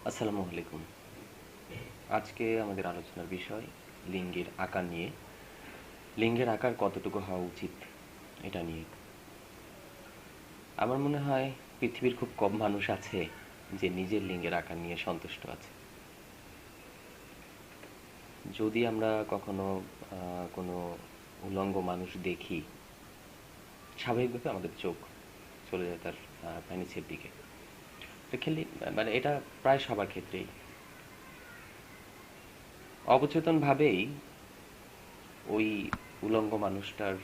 আসসালামু আলাইকুম। আজকে আমাদের আলোচনার বিষয় লিঙ্গের আকার নিয়ে। লিঙ্গের আকার কতটুকু হওয়া উচিত এটা নিয়ে। আমার মনে হয় পৃথিবীর খুব কম মানুষ আছে যে নিজের লিঙ্গের আকার নিয়ে সন্তুষ্ট আছে। যদি আমরা কখনো কোনো উলঙ্গ মানুষ দেখি, স্বাভাবিকভাবে আমাদের চোখ চলে যায় তার প্যানিসের দিকে। এটা খেলি, মানে এটা প্রায় সবার ক্ষেত্রেই অবচেতনভাবেই ওই উলঙ্গ মানুষটার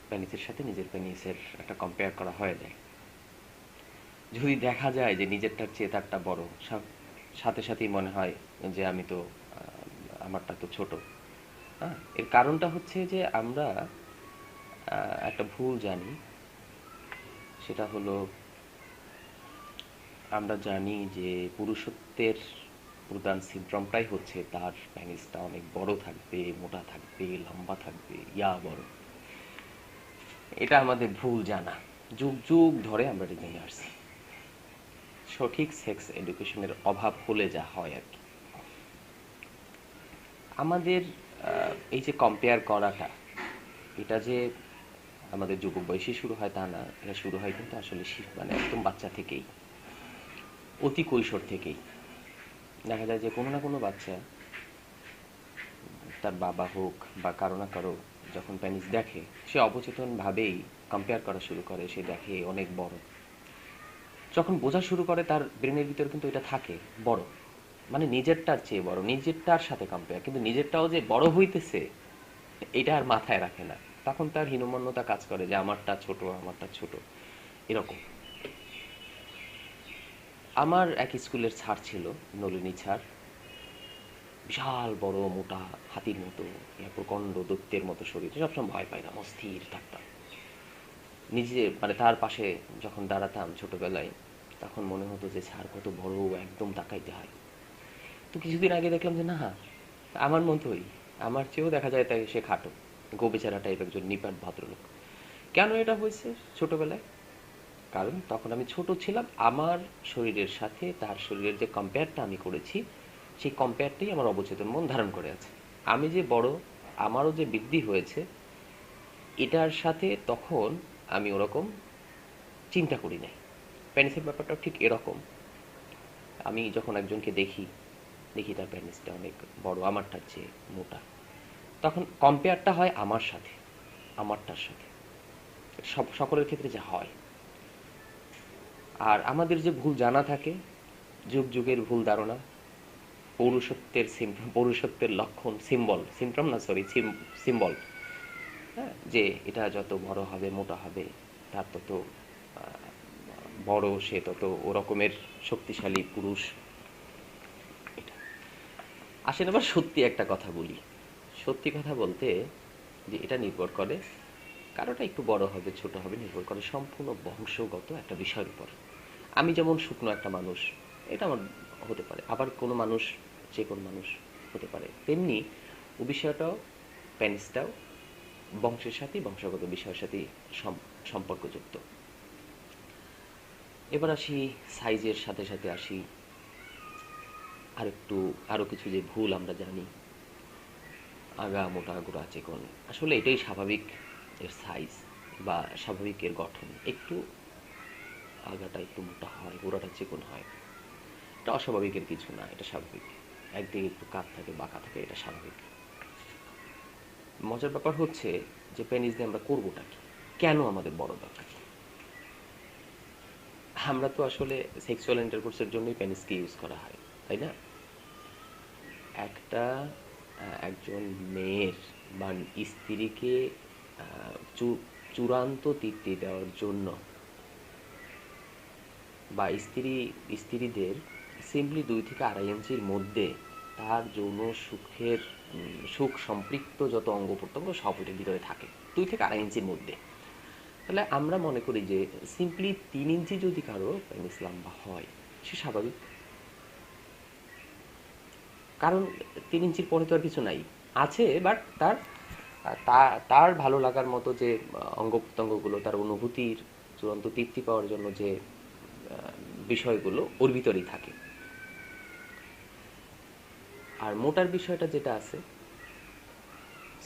পেনিসের সাথে নিজের পেনিসের একটা কম্পেয়ার করা হয়ে যায়। যদি দেখা যায় যে নিজেরটার চেয়ে তারটা বড়, সাথে সাথেই মনে হয় যে আমি তো আমারটা তো ছোট। হ্যাঁ, এর কারণটা হচ্ছে যে আমরা একটা ভুল জানি। সেটা হলো, আমরা জানি যে পুরুষত্বের প্রধান সিমটমটাই হচ্ছে তার প্যানিসটা অনেক বড় থাকবে, মোটা থাকবে, লম্বা থাকবে, বড়। এটা আমাদের ভুল জানা। যুগ যুগ ধরে আমরা এটা জেনে আসছি। সঠিক সেক্স এডুকেশনের অভাব হলে যা হয় আর কি। আমাদের এই যে কম্পেয়ার করাটা, এটা যে আমাদের যুবক বয়সে শুরু হয় তা না। এটা শুরু হয় কিন্তু আসলে মানে একদম বাচ্চা থেকেই, অতি কৈশোর থেকেই। দেখা যায় যে কোনো না কোনো বাচ্চা, তার বাবা হোক বা কারো না কারো, যখন প্যানিস দেখে সে অবচেতনভাবেই কম্পেয়ার করা শুরু করে। সে দেখে অনেক বড়। যখন বোঝা শুরু করে তার ব্রেনের ভিতর কিন্তু এটা থাকে, বড় মানে নিজেরটার চেয়ে বড়, নিজেরটার সাথে কম্পেয়ার, কিন্তু নিজেরটাও যে বড় হইতেছে এটা আর মাথায় রাখে না। তখন তার হীনমন্যতা কাজ করে যে আমারটা ছোট, আমারটা ছোট, এরকম। আমার এক স্কুলের স্যার ছিল, নলিনী স্যার। বিশাল বড়, মোটা, হাতির মতো, প্রকাণ্ড দৈত্যের মতো শরীর। সবসময় ভয় পাই না, অস্থির থাকতাম নিজে। মানে তার পাশে যখন দাঁড়াতাম ছোটবেলায়, তখন মনে হতো যে স্যার কত বড়, একদম তাকাইতে হয়। তো কিছুদিন আগে দেখলাম যে না, আমার মতোই, আমার চেয়েও দেখা যায় তাই সে খাটো, গোবেচারা টাইপ একজন নিপাট ভদ্রলোক। কেন এটা হয়েছে ছোটবেলায়? কারণ তখন আমি ছোট ছিলাম। আমার শরীরের সাথে তার শরীরের যে কম্পেয়ারটা আমি করেছি, সেই কম্পেয়ারটাই আমার অবচেতন মন ধারণ করে আছে। আমি যে বড়, আমারও যে বৃদ্ধি হয়েছে, এটার সাথে তখন আমি ওরকম চিন্তা করি নাই। প্যানিসের ব্যাপারটাও ঠিক এরকম। আমি যখন একজনকে দেখি, দেখি তার প্যানিসটা অনেক বড়, আমারটার চেয়ে মোটা, তখন কম্পেয়ারটা হয় আমার সাথে, আমারটার সাথে। সকলের ক্ষেত্রে যা হয়। আর আমাদের যে ভুল জানা থাকে, যুগ যুগের ভুল ধারণা, পৌরুষত্বের লক্ষণ, সিম্বল, সিমটম না, সরি, সিম্বল। হ্যাঁ, যে এটা যত বড় হবে, মোটা হবে, তার তত বড়, সে তত ওরকমের শক্তিশালী পুরুষ। এটা আসেন, আবার সত্যি একটা কথা বলি। সত্যি কথা বলতে, যে এটা নির্ভর করে, কারোটা একটু বড় হবে, ছোট হবে, নির্ভর করে সম্পূর্ণ বংশগত একটা বিষয়ের উপর। আমি যেমন শুকনো একটা মানুষ, এটা আমার হতে পারে, আবার কোনো মানুষ, যে কোনো মানুষ হতে পারে, তেমনি ও বিষয়টাও, প্যানিসটাও বংশের সাথে, বংশগত বিষয়ের সাথে সম্পর্কযুক্ত। এবার আসি সাইজের সাথে সাথে আসি আর একটু, আরও কিছু যে ভুল আমরা জানি। আগা মোটা, গোড়া চিকন, আসলে এটাই স্বাভাবিক। এর সাইজ বা স্বাভাবিক এর গঠন, একটু আগাটা একটু মোটা হয়, গোড়াটা চিকন হয়, এটা অস্বাভাবিকের কিছু না, এটা স্বাভাবিক। একদিকে একটু কাত থাকে, বাঁকা থাকে, এটা স্বাভাবিক। মজার ব্যাপার হচ্ছে যে পেনিস দিয়ে আমরা করবোটা কি, কেন আমাদের বড় দরকার? আমরা তো আসলে সেক্সুয়াল ইন্টারকোর্সের জন্যই পেনিসকে ইউজ করা হয়, তাই না? একটা একজন মেয়ের বা স্ত্রীকে চূড়ান্ত তৃপ্তি দেওয়ার জন্য, বা স্ত্রীদের সিম্পলি 2 থেকে 2.5 ইঞ্চির মধ্যে তার যৌন সুখের, সুখ সম্পৃক্ত যত অঙ্গ প্রত্যঙ্গ সব এটার ভিতরে থাকে, 2 থেকে 2.5 ইঞ্চির মধ্যে। তাহলে আমরা মনে করি যে সিম্পলি 3 ইঞ্চি যদি কারো পেনিস লম্বা হয়, সে স্বাভাবিক। কারণ 3 ইঞ্চির পরে তো আর কিছু নাই, আছে, বাট তার ভালো লাগার মতো যে অঙ্গ প্রত্যঙ্গগুলো, তার অনুভূতির চূড়ান্ত তৃপ্তি পাওয়ার জন্য যে বিষয়গুলো ওর ভিতরেই থাকে। আর মোটার বিষয়টা যেটা আছে,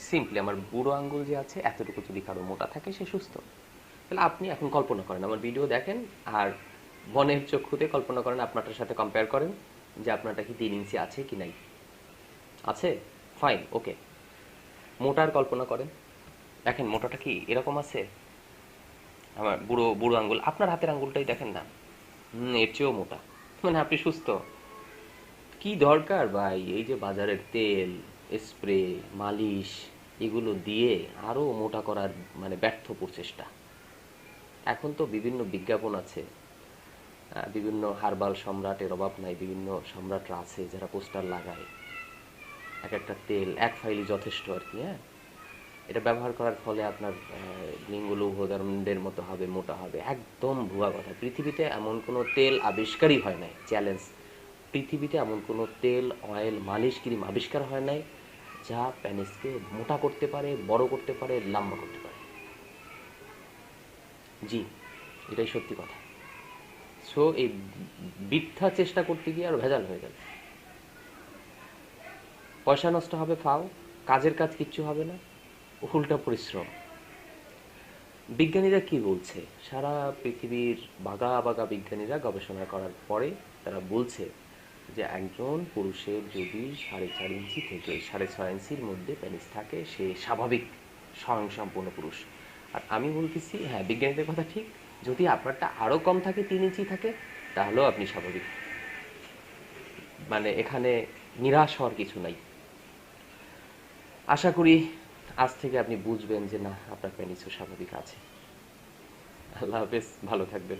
সিম্পলি আমার বুড়ো আঙ্গুল যে আছে এতটুকু যদি কারো মোটা থাকে সে সুস্থ। তাহলে আপনি এখন কল্পনা করেন, আমার ভিডিও দেখেন আর বনের চক্ষুতে কল্পনা করেন, আপনারটার সাথে কম্পেয়ার করেন যে আপনারটা কি 3 ইঞ্চি আছে কি নাই। আছে? ফাইন, ওকে। মোটার কল্পনা করেন, দেখেন মোটাটা কি এরকম আছে। আমার বুড়ো বুড়ো আঙ্গুল, আপনার হাতের আঙ্গুলটাই দেখেন না, এর চেয়েও মোটা। মানে আপনি সুস্থ। কি দরকার ভাই এই যে বাজারের তেল, স্প্রে, মালিশ এগুলো দিয়ে আরো মোটা করার মানে ব্যর্থ প্রচেষ্টা। এখন তো বিভিন্ন বিজ্ঞাপন আছে, বিভিন্ন হার্বাল সম্রাটের অভাব নাই, বিভিন্ন সম্রাটরা আছে যারা পোস্টার লাগায় এক একটা তেল এক ফাইলই যথেষ্ট আর কি। হ্যাঁ, এটা ব্যবহার করার ফলে আপনার লিঙ্গ লৌহদণ্ডের মতো হবে, মোটা হবে। একদম ভুয়া কথা। পৃথিবীতে এমন কোনো তেল আবিষ্কারই হয় নাই, চ্যালেঞ্জ। পৃথিবীতে এমন কোনো তেল, অয়েল, মালিশ ক্রিম আবিষ্কার হয় নাই যা প্যানিসকে মোটা করতে পারে, বড় করতে পারে, লম্বা করতে পারে। জি, এটাই সত্যি কথা। সো এই বৃথা চেষ্টা করতে গিয়ে আর ভেজাল হয়ে গেল। পয়সা নষ্ট হবে ফাও, কাজের কাজ কিচ্ছু হবে না, উল্টা পরিশ্রম। বিজ্ঞানীরা কি বলছে, সারা পৃথিবীর বাগা বাগা বিজ্ঞানীরা গবেষণা করার পরে তারা বলছে যে একজন পুরুষের যদি 4.5 ইঞ্চি থেকে 6.5 ইঞ্চির মধ্যে পেনিস থাকে সে স্বাভাবিক স্বয়ংসম্পূর্ণ পুরুষ। আর আমি বলতেছি হ্যাঁ, বিজ্ঞানীদের কথা ঠিক, যদি আপনারটা আরও কম থাকে, 3 ইঞ্চি থাকে, তাহলেও আপনি স্বাভাবিক। মানে এখানে নিরাশ হওয়ার কিছু নাই। আশা করি আজ থেকে আপনি বুঝবেন যে না, আপনার পেনিসও স্বাভাবিক আছে। আল্লাহ হাফেজ, ভালো থাকবেন।